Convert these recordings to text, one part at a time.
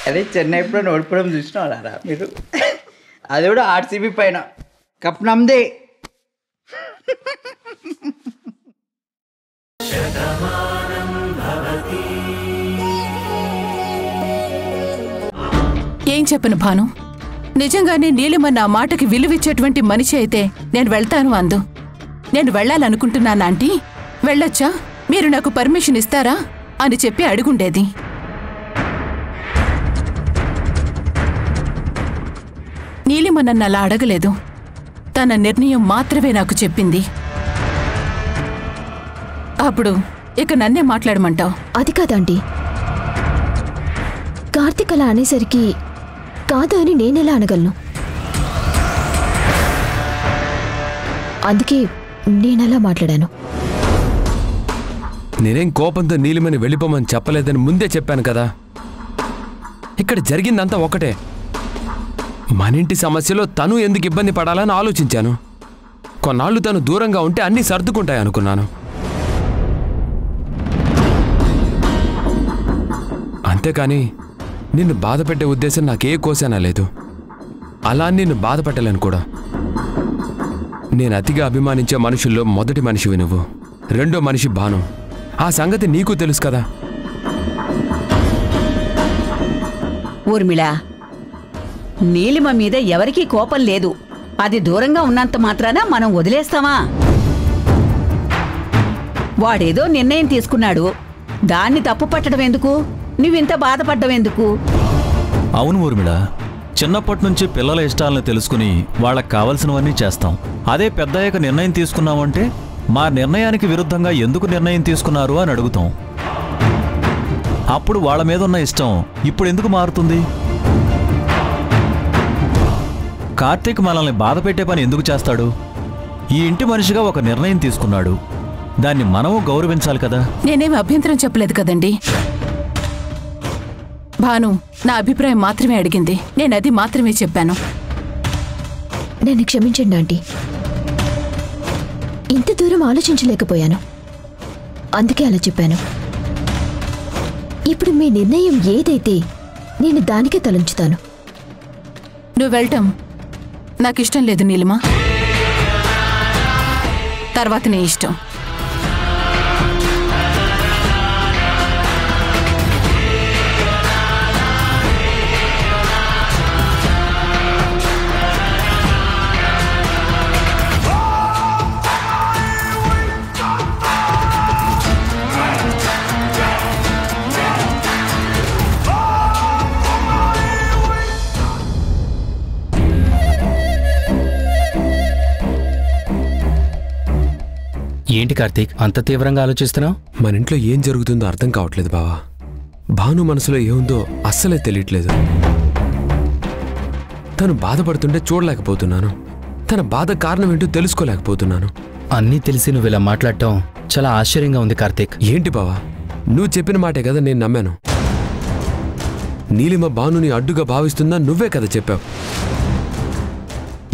అదే చెన్నై ఎప్పుడో ఓడిపోవడం చూసినారా మీరు? అది కూడా ఆర్సీబీ పైన. కప్ నమ్దే. ఏం చెప్పను భాను, నిజంగానే నీలిమ నా మాటకి విలువిచ్చేటువంటి మనిషి అయితే నేను వెళ్తాను అందు. నేను వెళ్ళాలనుకుంటున్నాను ఆంటీ, వెళ్ళొచ్చా, మీరు నాకు పర్మిషన్ ఇస్తారా అని చెప్పి అడుగుండేది. నీలిమ నన్ను అలా అడగలేదు. తన నిర్ణయం మాత్రమే నాకు చెప్పింది. అప్పుడు ఇక నన్నే మాట్లాడమంటావు? అది కాదండి, కార్తీక్ అలా అనేసరికి కాదు అని నేనెలా అనగలను? అందుకే నేనలా మాట్లాడాను. నేనేం కోపంతో నీలిమని వెళ్ళిపోమని చెప్పలేదని ముందే చెప్పాను కదా. ఇక్కడ జరిగిందంతా ఒకటే. మనింటి సమస్యలో తను ఎందుకు ఇబ్బంది పడాలని ఆలోచించాను. కొన్నాళ్ళు తను దూరంగా ఉంటే అన్నీ సర్దుకుంటాయనుకున్నాను. అంతేకాని నిన్ను బాధ పెట్టే ఉద్దేశం నాకే కోసానా లేదు. అలా నిన్ను బాధ పెట్టలేను కూడా. నేను అతిగా అభిమానించే మనుషుల్లో మొదటి మనిషివి నువ్వు, రెండో మనిషి భాను. ఆ సంగతి నీకు తెలుసు కదా. ఊర్మిళ, నీలిమ మీద ఎవరికీ కోపం లేదు. అది దూరంగా ఉన్నంత మాత్రాన మనం వదిలేస్తామా? వాడేదో నిర్ణయం తీసుకున్నాడు, దాన్ని తప్పు పట్టడం ఎందుకు? నువ్వింత బాధపడ్డం ఎందుకు? అవును ఊర్మిళ, చిన్నప్పటి నుంచి పిల్లల ఇష్టాలను తెలుసుకుని వాళ్ళకి కావలసినవన్నీ చేస్తాం. అదే పెద్దయ్యాక నిర్ణయం తీసుకున్నామంటే మా నిర్ణయానికి విరుద్ధంగా ఎందుకు నిర్ణయం తీసుకున్నారు అని అడుగుతాం. అప్పుడు వాళ్ళ మీద ఉన్న ఇష్టం ఇప్పుడు ఎందుకు మారుతుంది? కార్తీక్ మనల్ని బాధ పెట్టే పని ఎందుకు చేస్తాడు? ఈ ఇంటి మనిషిగా ఒక నిర్ణయం తీసుకున్నాడు, దాన్ని మనము గౌరవించాలి కదా. నేనేమి అభ్యంతరం చెప్పలేదు కదండి. భాను నా అభిప్రాయం మాత్రమే అడిగింది, నేను అది మాత్రమే చెప్పాను. నన్ను క్షమించండి ఆంటీ, ఇంత దూరం ఆలోచించలేకపోయాను, అందుకే అలా చెప్పాను. ఇప్పుడు మీ నిర్ణయం ఏదైతే నేను దానికే తలంచుతాను. నువ్వు వెళ్ళటం నాకిష్టం లేదు నీలిమా, తర్వాత నీ ఇష్టం. ఏంటి కార్తీక్ అంత తీవ్రంగా ఆలోచిస్తున్నావు? మన ఇంట్లో ఏం జరుగుతుందో అర్థం కావట్లేదు బావా. భాను మనసులో ఏముందో అస్సలే తెలియట్లేదు. తను బాధపడుతుంటే చూడలేకపోతున్నాను, తన బాధ కారణం ఏంటో తెలుసుకోలేకపోతున్నాను. అన్నీ తెలిసి నువ్వు ఇలా మాట్లాడటం చాలా ఆశ్చర్యంగా ఉంది కార్తీక్. ఏంటి బావా, నువ్వు చెప్పిన మాటే కదా నేను నమ్మాను. నీలిమ భానుని అడ్డుగా భావిస్తుందని నువ్వే కదా చెప్పావు.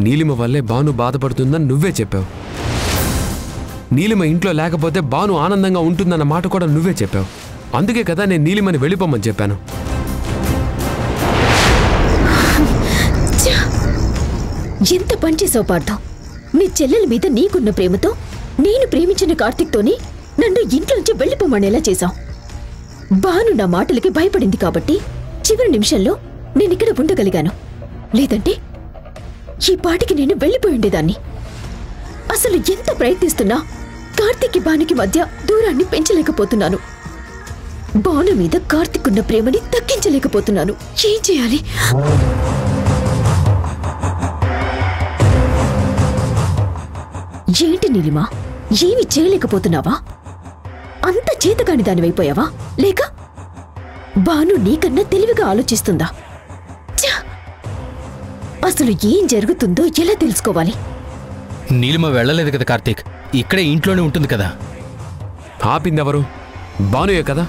నీలిమ వల్లే భాను బాధపడుతుందని నువ్వే చెప్పావు. నీలిమ ఇంట్లో లేకపోతే భాను ఆనందంగా ఉంటుందన్న మాట కూడా నువ్వే చెప్పావు. అందుకే కదా నేను నీలిమని వెళ్ళిపోమని చెప్పాను. ఎంత పనిచేసావు పార్థం. నీ చెల్లెల మీద నీకున్న ప్రేమతో నేను ప్రేమించిన కార్తీక్తోనే నన్ను ఇంట్లోంచి వెళ్ళిపోమనేలా చేశావు. భాను నా మాటలకి భయపడింది కాబట్టి చివరి నిమిషంలో నేనిక్కడ ఉండగలిగాను. లేదంటే ఈ పాటికి నేను వెళ్ళిపోయి ఉండేదాన్ని. అసలు ఎంత ప్రయత్నిస్తున్నా కార్తీక్ భానుకి మధ్య దూరాన్ని పెంచలేకపోతున్నాను. భాను మీద కార్తీక్ ఉన్న ప్రేమని తగ్గించలేకపోతున్నాను. ఏం చేయాలి? ఏంటి నీలిమా, ఏమి చేయలేకపోతున్నావా? అంత చేతకాని దానివైపోయావా? లేక భాను నీకన్నా తెలివిగా ఆలోచిస్తుందా? అసలు ఏం జరుగుతుందో ఎలా తెలుసుకోవాలి? నీలిమ వెళ్ళలేదు కదా కార్తీక్, ఇక్కడే ఇంట్లోనే ఉంటుంది కదా. ఆపిందెవరు? భానుయే కదా.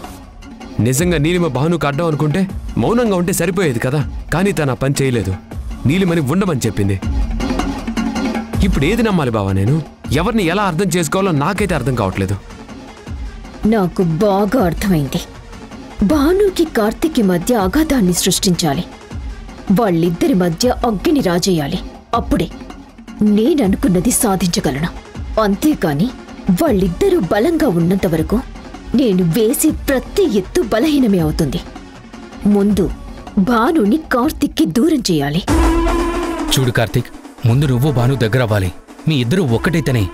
నిజంగా నీలిమ భానుకు అడ్డం అనుకుంటే మౌనంగా ఉంటే సరిపోయేది కదా. కానీ తన పని చేయలేదు, నీలిమని ఉండమని చెప్పింది. ఇప్పుడు ఏది నమ్మాలి బావా? నేను ఎవరిని ఎలా అర్థం చేసుకోవాలో నాకైతే అర్థం కావట్లేదు. నాకు బాగా అర్థమైంది. భానుకి కార్తిక్కి మధ్య అగాధాన్ని సృష్టించాలి. వాళ్ళిద్దరి మధ్య అగ్గిని రాజేయాలి. అప్పుడే నేననుకున్నది సాధించగలను. అంతేకాని వాళ్ళిద్దరూ బలంగా ఉన్నంత వరకు నేను వేసే ప్రతి ఎత్తు బలహీనమే అవుతుంది. ముందు భానుని కార్తిక్కి దూరం చేయాలి. చూడు కార్తీక్, ముందు నువ్వు భాను దగ్గర అవ్వాలి. మీ ఇద్దరు ఒక్కటైతేనే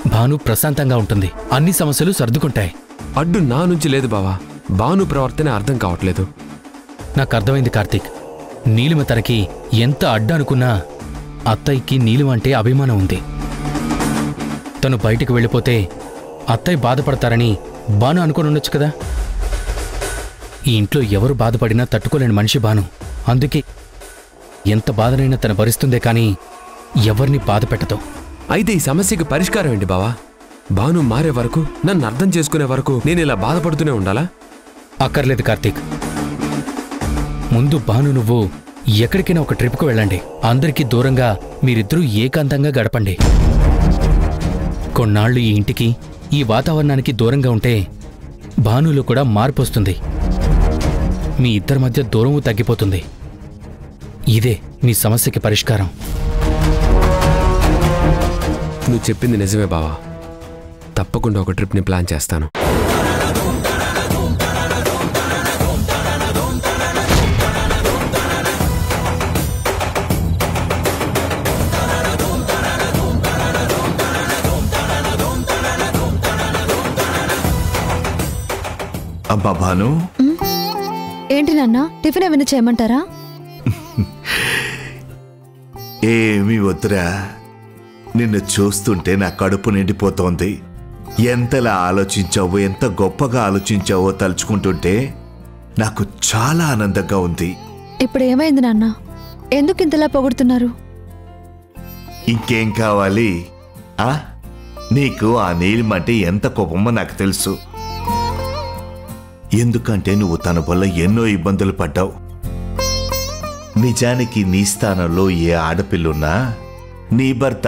భాను ప్రశాంతంగా ఉంటుంది, అన్ని సమస్యలు సర్దుకుంటాయి. అడ్డు నా నుంచి లేదు బావా, భాను ప్రవర్తన అర్థం కావట్లేదు. నాకు అర్థమైంది కార్తీక్. నీలిమ తనకి ఎంత అడ్డు అనుకున్నా అత్తయ్యకి నీలిమ అంటే అభిమానం ఉంది. తను బయటికి వెళ్ళిపోతే అత్తయ్య బాధపడతారని భాను అనుకుని ఉండొచ్చు కదా. ఈ ఇంట్లో ఎవరు బాధపడినా తట్టుకోలేని మనిషి భాను. అందుకే ఎంత బాధనైనా తను భరిస్తుందే కానీ ఎవరిని బాధ పెట్టదు. అయితే ఈ సమస్యకి పరిష్కారం ఏంటి బావా? భాను మారే వరకు, నన్ను అర్థం చేసుకునే వరకు నేను ఇలా బాధపడుతూనే ఉండాలా? అక్కర్లేదు కార్తీక్. ముందు భాను నువ్వు ఎక్కడికైనా ఒక ట్రిప్కు వెళ్ళండి. అందరికీ దూరంగా మీరిద్దరూ ఏకాంతంగా గడపండి. కొన్నాళ్ళు ఈ ఇంటికి, ఈ వాతావరణానికి దూరంగా ఉంటే భానులో కూడా మార్పు వస్తుంది. మీ ఇద్దరి మధ్య దూరము తగ్గిపోతుంది. ఇదే మీ సమస్యకి పరిష్కారం. నువ్వు చెప్పింది నిజమే బావా. తప్పకుండా ఒక ట్రిప్ని ప్లాన్ చేస్తాను. అబ్బా భాను, ఏంటి నాన్న, టిఫిన్ ఏమైనా చేయమంటారా? ఏమీ వద్దురా. నిన్ను చూస్తుంటే నా కడుపు నిండిపోతోంది. ఎంతలా ఆలోచించావో, ఎంత గొప్పగా ఆలోచించావో తలుచుకుంటుంటే నాకు చాలా ఆనందంగా ఉంది. ఇప్పుడు ఏమైంది నాన్న? ఎందుకు ఇంతలా పొగుడుతున్నారు? ఇంకేం కావాలి? నీకు ఆ నీలిమంటే ఎంత కోపమో నాకు తెలుసు. ఎందుకంటే నువ్వు తన వల్ల ఎన్నో ఇబ్బందులు పడ్డావు. నిజానికి నీ స్థానంలో ఏ ఆడపిల్లున్నా నీ భర్త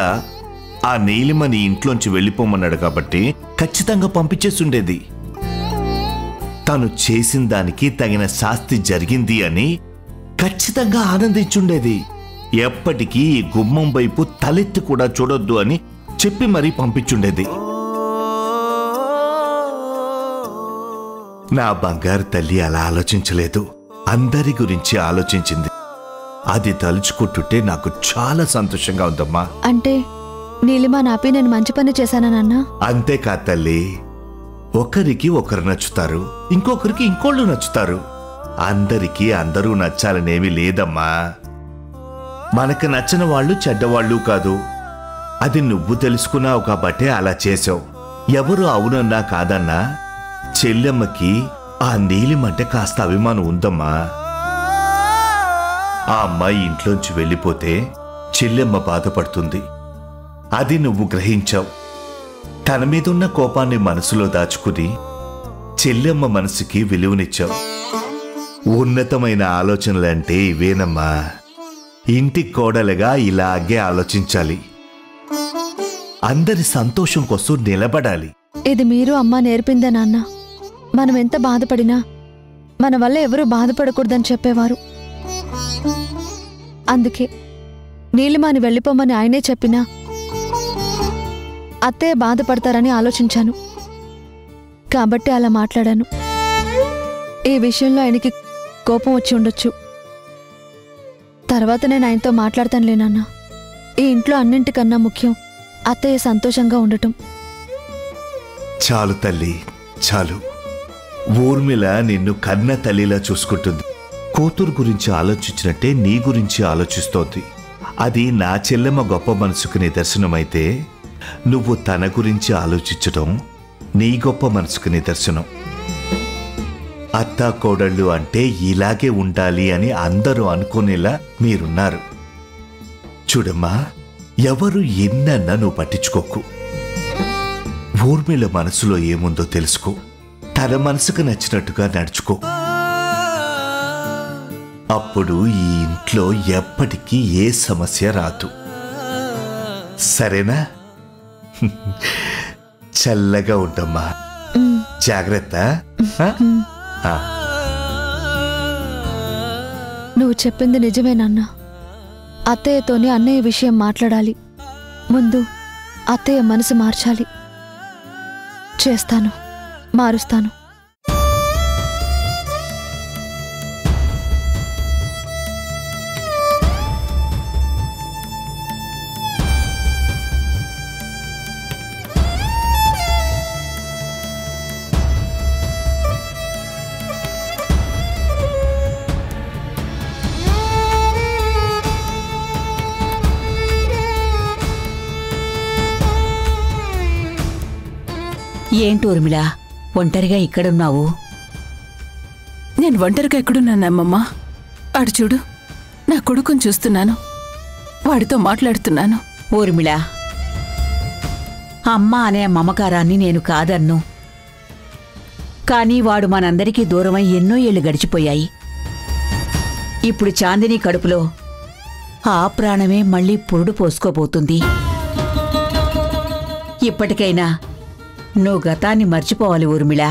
ఆ నీలిమని ఇంట్లోంచి వెళ్ళిపోమన్నాడు కాబట్టి ఖచ్చితంగా పంపించేసుండేది. తను చేసిన దానికి తగిన శాస్తి జరిగింది అని ఖచ్చితంగా ఆనందించుండేది. ఎప్పటికీ ఈ గుమ్మం వైపు తలెత్తి కూడా చూడొద్దు అని చెప్పి మరీ పంపించుండేది. నా బంగారు తల్లి అలా ఆలోచించలేదు. అందరి గురించి ఆలోచించింది. అది తలుచుకుంటుంటే నాకు చాలా సంతోషంగా ఉందమ్మా. అంటే నీలిమా నాపి నేను మంచి పని చేశానా నాన్న? అంతేకాదు తల్లి, ఒకరికి ఒకరు నచ్చుతారు, ఇంకొకరికి ఇంకోళ్ళు నచ్చుతారు. అందరికీ అందరూ నచ్చాలనేమి లేదమ్మా. మనకు నచ్చిన వాళ్ళు చెడ్డవాళ్ళు కాదు. అది నువ్వు తెలుసుకున్నావు కాబట్టే అలా చేసావు. ఎవరు అవునన్నా కాదన్నా చెల్లెమ్మకి ఆ నీలిమంటే కాస్త అభిమానం ఉందమ్మా. ఆ అమ్మాయి ఇంట్లోంచి వెళ్ళిపోతే చెల్లెమ్మ బాధపడుతుంది. అది నువ్వు గ్రహించావు. తన మీదున్న కోపాన్ని మనసులో దాచుకుని చెల్లెమ్మ మనసుకి విలువనిచ్చావు. ఉన్నతమైన ఆలోచనలంటే ఇవేనమ్మా. ఇంటి కోడలుగా ఇలాగే ఆలోచించాలి. అందరి సంతోషం కోసం నిలబడాలి. ఇది మీరు అమ్మ నేర్పిందే నాన్న. మనం ఎంత బాధపడినా మన వల్ల ఎవరూ బాధపడకూడదని చెప్పేవారు. అందుకే నీలిమాని వెళ్ళిపోమని ఆయనే చెప్పినా అత్తయ్య బాధపడతారని ఆలోచించాను కాబట్టి అలా మాట్లాడాను. ఈ విషయంలో ఆయనకి కోపం వచ్చి ఉండొచ్చు. తర్వాత నేను ఆయనతో మాట్లాడతానులే నాన్న. ఈ ఇంట్లో అన్నింటికన్నా ముఖ్యం అత్తయ్య సంతోషంగా ఉండటం. చాలు తల్లి, చాలు. ఊర్మిళ నిన్ను కన్న తల్లిలా చూసుకుంటుంది. కూతురు గురించి ఆలోచించినట్టే నీ గురించి ఆలోచిస్తోంది. అది నా చెల్లెమ్మ గొప్ప మనసుకు నిదర్శనమైతే నువ్వు తన గురించి ఆలోచించడం నీ గొప్ప మనసుకు నిదర్శనం. అత్తా కోడళ్ళు అంటే ఇలాగే ఉండాలి అని అందరూ అనుకునేలా మీరున్నారు. చూడమ్మా, ఎవరు ఎన్నన్నా నువ్వు పట్టించుకోకు. ఊర్మిళ మనసులో ఏముందో తెలుసుకో. తన మనసుకు నచ్చినట్టుగా నడుచుకో. అప్పుడు ఈ ఇంట్లో ఎప్పటికీ ఏ సమస్య రాదు. సరేనా? చల్లగా ఉండమ్మా. జాగ్రత్త. నువ్వు చెప్పింది నిజమే నాన్న. అత్తయ్యతోనే అన్నయ్య విషయం మాట్లాడాలి. ముందు అత్తయ్య మనసు మార్చాలి. చేస్తాను, మారుస్తాను. ఏంటి ఊర్మిళ, ఒంటరిగా ఇక్కడున్నావు? నేను ఒంటరిగా ఎక్కడున్నానమ్మమ్మా? అడు చూడు, నా కొడుకుని చూస్తున్నాను, వాడితో మాట్లాడుతున్నాను. ఊర్మిళ, అమ్మ అనే మమకారాన్ని నేను కాదన్ను. కానీ వాడు మనందరికీ దూరమై ఎన్నో ఏళ్లు గడిచిపోయాయి. ఇప్పుడు చాందిని కడుపులో ఆ ప్రాణమే మళ్ళీ పురుడు పోసుకోబోతుంది. ఇప్పటికైనా నువ్వు గతాన్ని మర్చిపోవాలి ఊర్మిళ.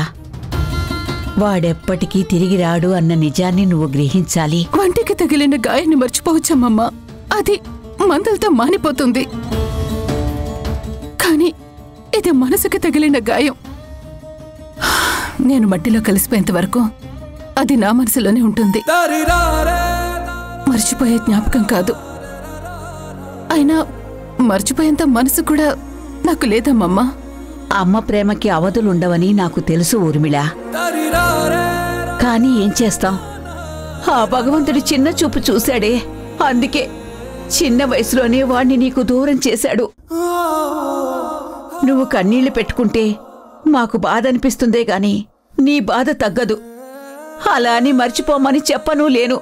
వాడెప్పటికీ తిరిగి రాడు అన్న నిజాన్ని నువ్వు గ్రహించాలి. వంటికి తగిలిన గాయాన్ని మర్చిపోవచ్చమ్మమ్మా, అది మందులతో మానిపోతుంది. కానీ ఇది మనసుకి తగిలిన గాయం. నేను మట్టిలో కలిసిపోయేంత వరకు అది నా మనసులోనే ఉంటుంది. మర్చిపోయే జ్ఞాపకం కాదు. అయినా మర్చిపోయేంత మనసు కూడా నాకు లేదమ్మమ్మా. అమ్మ ప్రేమకి అవధులుండవని నాకు తెలుసు ఊర్మిళ. కానీ ఏం చేస్తాం, ఆ భగవంతుడి చిన్న చూపు చూశాడే, అందుకే చిన్న వయసులోనే వాణ్ణి నీకు దూరం చేశాడు. నువ్వు కన్నీళ్లు పెట్టుకుంటే మాకు బాధ అనిపిస్తుందే గాని నీ బాధ తగ్గదు. అలా అని మర్చిపోమని చెప్పనూ లేను.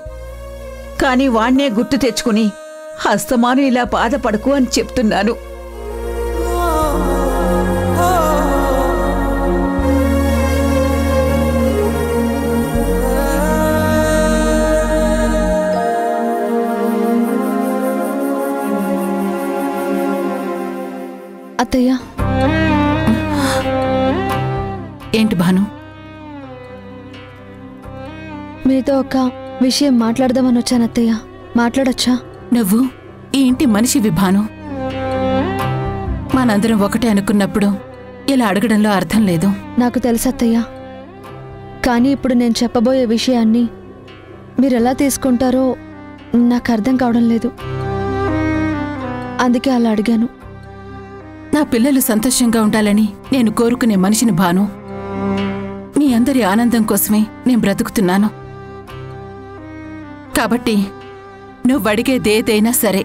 కాని వాణ్ణే గుర్తు తెచ్చుకుని హస్తమాను ఇలా బాధపడకు అని చెప్తున్నాను. అత్తయ్య. ఏంటి భాను? మీతో ఒక విషయం మాట్లాడదామని వచ్చాను అత్తయ్య. మాట్లాడొచ్చా? నువ్వు ఈ ఇంటి మనిషివి భాను. మనందరం ఒకటే అనుకున్నప్పుడు ఇలా అడగడంలో అర్థం లేదు. నాకు తెలుసు అత్తయ్య. కానీ ఇప్పుడు నేను చెప్పబోయే విషయాన్ని మీరెలా తీసుకుంటారో నాకు అర్థం కావడం లేదు. అందుకే అలా అడిగాను. నా పిల్లలు సంతోషంగా ఉండాలని నేను కోరుకునే మనిషిని భాను. మీ అందరి ఆనందం కోసమే నేను బ్రతుకుతున్నాను. కాబట్టి నువ్వు అడిగేదేదైనా సరే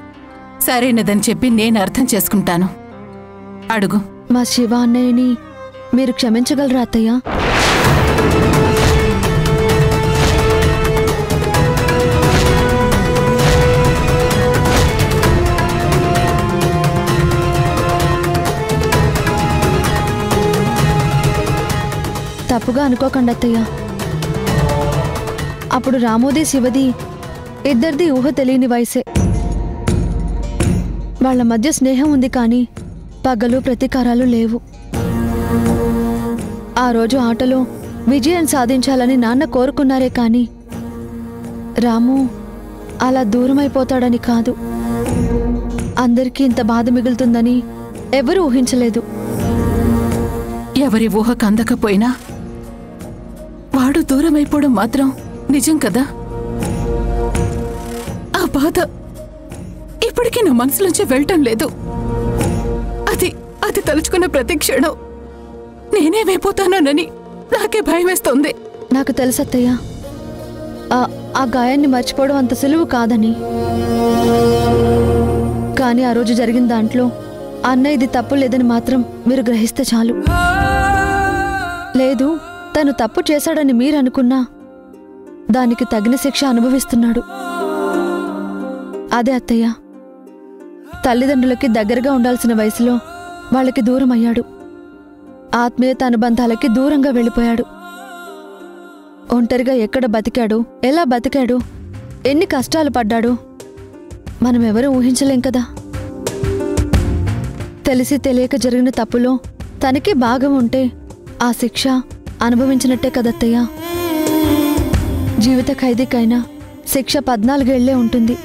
సరైనదని చెప్పి నేను అర్థం చేసుకుంటాను. అడుగు. మా శివ అన్నయ్యని మీరు క్షమించగలరా అత్తయ్య? తప్పుగా అనుకోకండి అత్తయ్య. అప్పుడు రామోది శివది ఇద్దరిది ఊహ తెలియని వయసే. వాళ్ళ మధ్య స్నేహం ఉంది కానీ పగలు ప్రతీకారాలు లేవు. ఆ రోజు ఆటలో విజయం సాధించాలని నాన్న కోరుకున్నారే కానీ రాము అలా దూరమైపోతాడని కాదు. అందరికీ ఇంత బాధ మిగులుతుందని ఎవరూ ఊహించలేదు. ఎవరి ఊహకు అందకపోయినా వాడు దూరమైపోవడం మాత్రం నిజం కదా. ఆ బాధ ఇప్పటికీ నా మనసులోంచి వెళ్ళటం లేదు. అది తలుచుకున్న ప్రతి క్షణం నేనేమైపోతానోనని నాకే భయం వేస్తోంది. నాకు తెలుసు అత్తయ్య, ఆ గాయాన్ని మర్చిపోవడం అంత సులువు కాదని. కానీ ఆ రోజు జరిగిన దాంట్లో అన్నయ్య ఇది తప్పు లేదని మాత్రం మీరు గ్రహిస్తే చాలు. లేదు, తను తప్పు చేశాడని మీరు అనుకున్నా దానికి తగిన శిక్ష అనుభవిస్తున్నాడు. అదే అత్తయ్య, తల్లిదండ్రులకి దగ్గరగా ఉండాల్సిన వయసులో వాళ్ళకి దూరం అయ్యాడు. ఆత్మీయత అనుబంధాలకి దూరంగా వెళ్ళిపోయాడు. ఒంటరిగా ఎక్కడ బతికాడు, ఎలా బతికాడు, ఎన్ని కష్టాలు పడ్డాడు మనమెవరూ ఊహించలేం కదా. తెలిసి తెలియక జరిగిన తప్పులో తనకి భాగం ఉంటే ఆ శిక్ష అనుభవించినట్టే కదత్తయ్య. జీవిత ఖైదీకైనా శిక్ష 14 ఏళ్లే ఉంటుంది.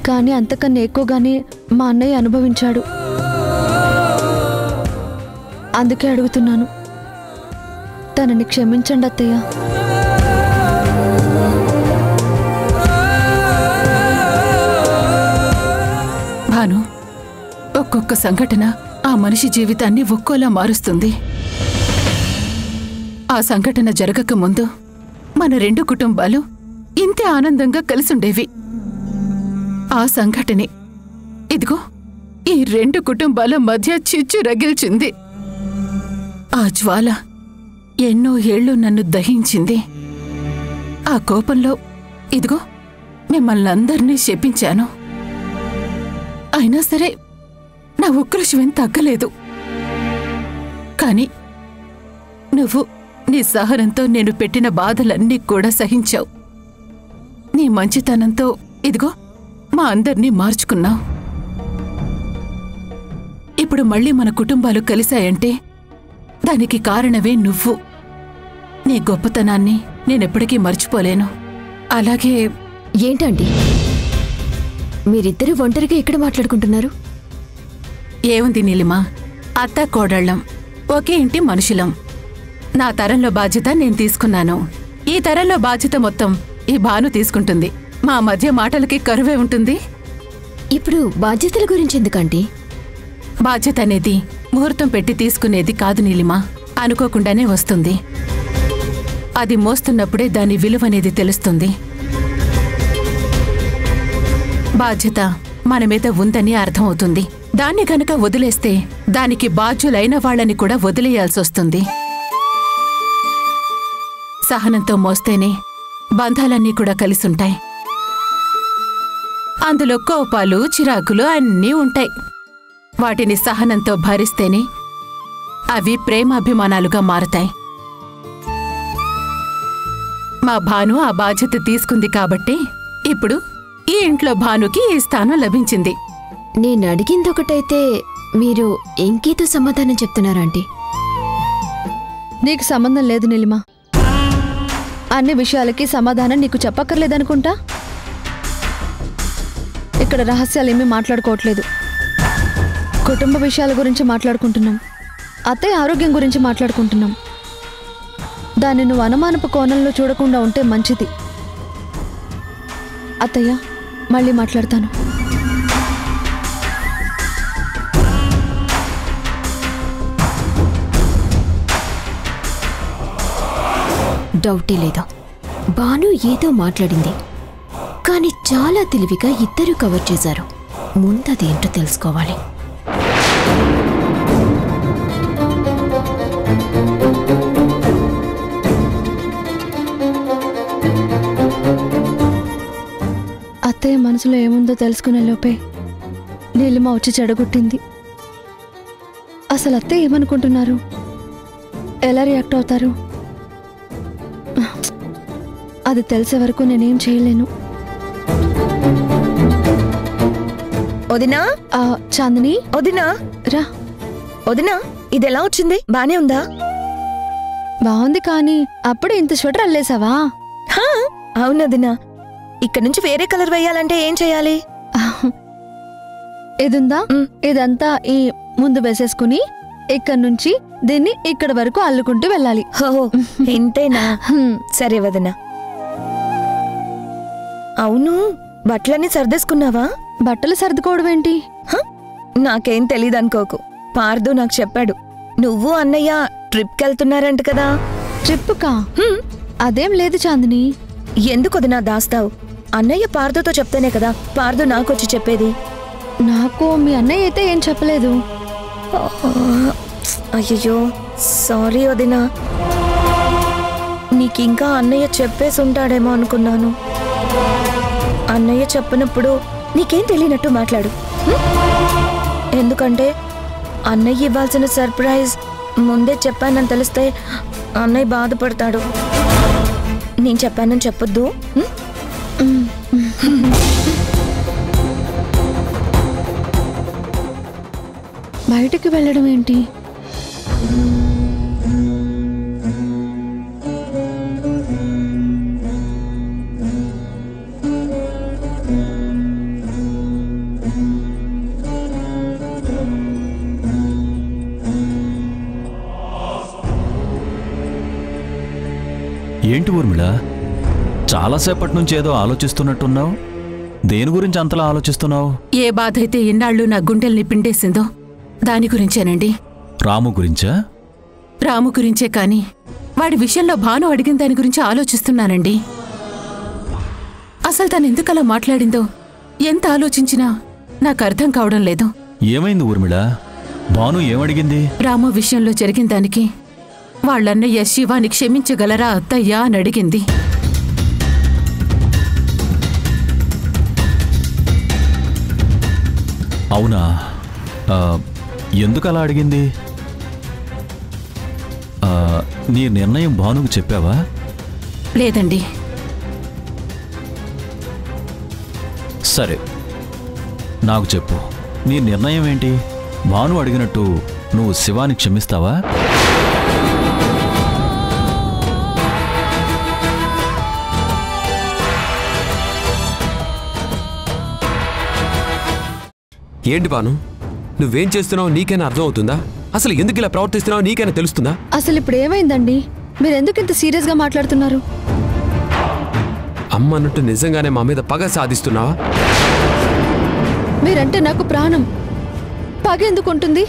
కానీ అంతకన్నా ఎక్కువగానే మా అన్నయ్య అనుభవించాడు. అందుకే అడుగుతున్నాను, తనని క్షమించండి అత్తయ్య. భాను, ఒక్కొక్క సంఘటన ఆ మనిషి జీవితాన్ని ఒక్కోలా మారుస్తుంది. ఆ సంఘటన జరగక ముందు మన 2 కుటుంబాలు ఇంతే ఆనందంగా కలిసుండేవి. ఆ సంఘటనే ఇదిగో ఈ 2 కుటుంబాల మధ్య చిచ్చు రగిల్చింది. ఆ జ్వాల ఎన్నో ఏళ్లు నన్ను దహించింది. ఆ కోపంలో ఇదిగో మిమ్మల్ని అందరినీ శపించాను. అయినా సరే నా ఉక్రోషమేం తగ్గలేదు. కాని నువ్వు నీ సహనంతో నేను పెట్టిన బాధలన్నీ కూడా సహించావు. నీ మంచితనంతో ఇదిగో మా అందర్నీ మార్చుకున్నావు. ఇప్పుడు మళ్ళీ మన కుటుంబాలు కలిశాయంటే దానికి కారణమే నువ్వు. నీ గొప్పతనాన్ని నేనెప్పటికీ మర్చిపోలేను. అలాగే ఏంటండి మీరిద్దరూ ఒంటరిగా ఎక్కడ మాట్లాడుకుంటున్నారు? ఏముంది నీలిమా, అత్త కోడళ్ళం, ఒకే ఇంటి మనుషులం. నా తరంలో బాధ్యత నేను తీసుకున్నాను. ఈ తరంలో బాధ్యత మొత్తం ఈ భాను తీసుకుంటుంది. మా మధ్య మాటలకి కరువే ఉంటుంది. ఇప్పుడు బాధ్యతల గురించి ఎందుకండి? బాధ్యత అనేది ముహూర్తం పెట్టి తీసుకునేది కాదు నీలిమా, అనుకోకుండానే వస్తుంది. అది మోస్తున్నప్పుడే దాని విలువనేది తెలుస్తుంది. బాధ్యత మన మీద ఉందని అర్థమవుతుంది. దాన్ని గనక వదిలేస్తే దానికి బాధ్యులైన వాళ్ళని కూడా వదిలేయాల్సొస్తుంది. సహనంతో మోస్తేనే బంధాలన్నీ కూడా కలిసుంటాయి. అందులో కోపాలు, చిరాకులు అన్నీ ఉంటాయి. వాటిని సహనంతో భరిస్తేనే అవి ప్రేమాభిమానాలుగా మారతాయి. మా భాను ఆ బాధ్యత తీసుకుంది కాబట్టి ఇప్పుడు ఈ ఇంట్లో భానుకి ఈ స్థానం లభించింది. నేను అడిగిందొకటైతే మీరు ఇంకేతో సమాధానం చెప్తున్నారాంటీ? నీకు సంబంధం లేదు నీలిమా. అన్ని విషయాలకి సమాధానం నీకు చెప్పక్కర్లేదనుకుంటా. ఇక్కడ రహస్యాలేమీ మాట్లాడుకోవట్లేదు. కుటుంబ విషయాల గురించి మాట్లాడుకుంటున్నాం. అత్తయ్య ఆరోగ్యం గురించి మాట్లాడుకుంటున్నాం. దాన్ని నువ్వు అనుమానపు కోణంలో చూడకుండా ఉంటే మంచిది. అత్తయ్య, మళ్ళీ మాట్లాడతాను. డౌటే లేదు, భాను ఏదో మాట్లాడింది. కానీ చాలా తెలివిగా ఇద్దరు కవర్ చేశారు. ముందదేంటో తెలుసుకోవాలి. అత్తయ్య మనసులో ఏముందో తెలుసుకునే లోపే నీలిమ వచ్చి చెడగొట్టింది. అసలు అత్తయ్య ఏమనుకుంటున్నారు? ఎలా రియాక్ట్ అవుతారు? అది తెలిసే వరకు నేనేం చేయలేను. వదినా, చాందిని, వదినా రా. వదినా, ఇది ఎలా వచ్చింది? బానే ఉందా? బాగుంది, కానీ అప్పుడే ఇంత స్వెటర్ అల్లేసావా? అవునదినా. ఇక్కడ నుంచి వేరే కలర్ వేయాలంటే ఏం చేయాలి? ఇదుందా, ఇదంతా ఈ ముందు వేసేసుకుని ఇక్కడ నుంచి దీన్ని ఇక్కడ వరకు అల్లుకుంటూ వెళ్ళాలి. ఇంతేనా? సరే వదినా. అవును, బట్టలన్నీ సర్దేసుకున్నావా? బట్టలు సర్దుకోవడం ఏంటి? నాకేం తెలీదనుకోకు. పార్దు నాకు చెప్పాడు, నువ్వు అన్నయ్య ట్రిప్కి వెళ్తున్నారంట కదా. ట్రిప్కా? అదేం లేదు చాందిని. ఎందుకు వదినా దాస్తావు? అన్నయ్య పార్దుతో చెప్తేనే కదా పార్దు నాకొచ్చి చెప్పేది. నాకు మీ అన్నయ్య అయితే ఏం చెప్పలేదు. అయ్యో సారీ వదినా, నీకింకా అన్నయ్య చెప్పేసి ఉంటాడేమో అనుకున్నాను. అన్నయ్య చెప్పినప్పుడు నీకేం తెలియనట్టు మాట్లాడు. ఎందుకంటే అన్నయ్య ఇవ్వాల్సిన సర్ప్రైజ్ ముందే చెప్పానని తెలిస్తే అన్నయ్య బాధపడతాడు. నేను చెప్పానని చెప్పొద్దు. బయటికి వెళ్ళడం ఏంటి? ఊర్మిళ, చాలాసేపటి నుంచి ఏదో ఆలోచిస్తున్నట్టున్నావు. దేని గురించి అంతలా ఆలోచిస్తున్నావు? ఏ బాధ అయితే ఇన్నాళ్ళు నా గుండెల్ని పిండేసిందో దాని గురించేనండి. రాము గురించా? రాము గురించే కాని వాడి విషయంలో భాను అడిగిన దాని గురించి ఆలోచిస్తున్నానండి. అసలు తను ఎందుకలా మాట్లాడిందో ఎంత ఆలోచించినా నాకు అర్థం కావడం లేదు. ఏమైంది ఊర్మిళ? భాను ఏమడిగింది? రాము విషయంలో జరిగిన దానికి వాళ్ళన్నయ్య శివాని క్షమించగలరా అత్తయ్యా అని అడిగింది. అవునా? ఎందుకలా అడిగింది? నీ నిర్ణయం భానుకు చెప్పావా? లేదండి. సరే, నాకు చెప్పు, నీ నిర్ణయం ఏంటి? భాను అడిగినట్టు నువ్వు శివాని క్షమిస్తావా? ఏంటి భాను, నువ్వేం చేస్తున్నావు నీకైనా అర్థం అవుతుందా? అసలు ఎందుకు ఇలా ప్రవర్తిస్తున్నావు నీకైనా తెలుస్తుందా? అసలు ఇప్పుడు ఏమైందండి? మీరు ఎందుకు ఇంత సీరియస్గా మాట్లాడుతున్నారు? అమ్మ అన్నట్టు నిజంగానే మా మీద పగ సాధిస్తున్నావా? మీరంటే నాకు ప్రాణం. పగ ఎందుకు ఉంటుంది?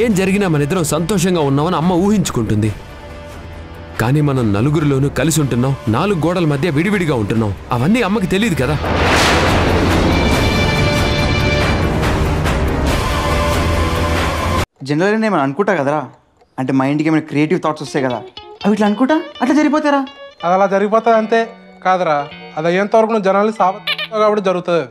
ఏం జరిగినా మన ఇద్దరం సంతోషంగా ఉన్నామని అమ్మ ఊహించుకుంటుంది. కానీ మనం నలుగురిలోనూ కలిసి ఉంటున్నాం, 4 గోడల మధ్య విడివిడిగా ఉంటున్నాం. అవన్నీ అమ్మకి తెలియదు కదా. జనరల్గా నేను అనుకుంటా కదరా, అంటే మైండ్కి ఏమైనా క్రియేటివ్ థాట్స్ వస్తాయి కదా, అవి ఇట్లా అనుకుంటా అట్లా జరిగిపోతారా? అది అలా జరిగిపోతుంది అంతే కాదురా. అది అయ్యేంత వరకు నువ్వు జనాలు కాబట్టి జరుగుతుంది.